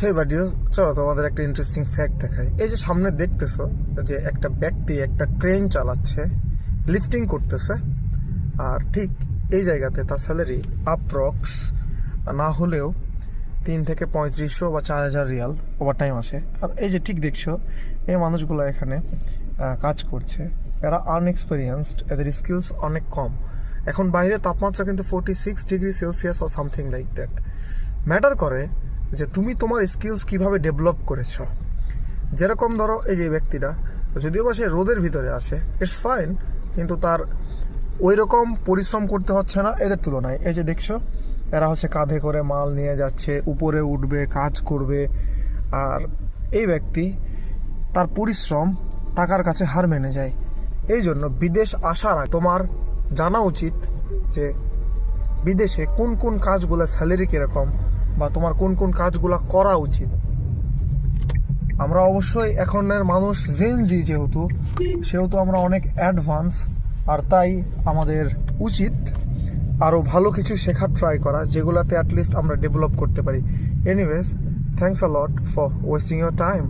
হে video, চলো তোমাদের একটা ইন্টারেস্টিং ফ্যাক্ট দেখাই। এই যে সামনে দেখতেছো যে একটা ব্যক্তি একটা ক্রেন চালাচ্ছে, লিফটিং করতেছে, আর ঠিক এই জায়গাতে তার স্যালারি অ্যাপ্রক্স না হলেও 3 থেকে 3500 বা 4000 রিয়াল ওভার টাইম আছে। আর এই যে ঠিক দেখছো এই মানুষগুলো এখানে কাজ করছে, এরা আনএক্সপেরিয়েন্সড, এদের স্কিলস অনেক কম। এখন বাইরে তাপমাত্রা কিন্তু 46 ডিগ্রি সেলসিয়াস ও সামথিং লাইক দ্যাট। ম্যাটার করে যে তুমি তোমার স্কিলস কিভাবে ডেভেলপ করেছো। যেরকম ধরো এই যে ব্যক্তিটা, যদিও বা সে রোদের ভিতরে আছে, ইটস ফাইন, কিন্তু তার ওই রকম পরিশ্রম করতে হচ্ছে না এদের তুলনায়। এই যে দেখছো এরা হচ্ছে কাঁধে করে মাল নিয়ে যাচ্ছে, উপরে উঠবে, কাজ করবে। আর এই ব্যক্তি তার পরিশ্রম টাকার কাছে হার মেনে যায়। এই জন্য বিদেশ আসার আগে তোমার জানা উচিত যে বিদেশে কোন কোন কাজগুলো স্যালারি কীরকম, বা তোমার কোন কোন কাজগুলো করা উচিত। আমরা অবশ্যই এখনের মানুষ জেনজি, সেহেতু আমরা অনেক অ্যাডভান্স, আর তাই আমাদের উচিত আরও ভালো কিছু শেখার ট্রাই করা, যেগুলোতে অ্যাটলিস্ট আমরা ডেভেলপ করতে পারি। Anyways, thanks a lot for wasting your time.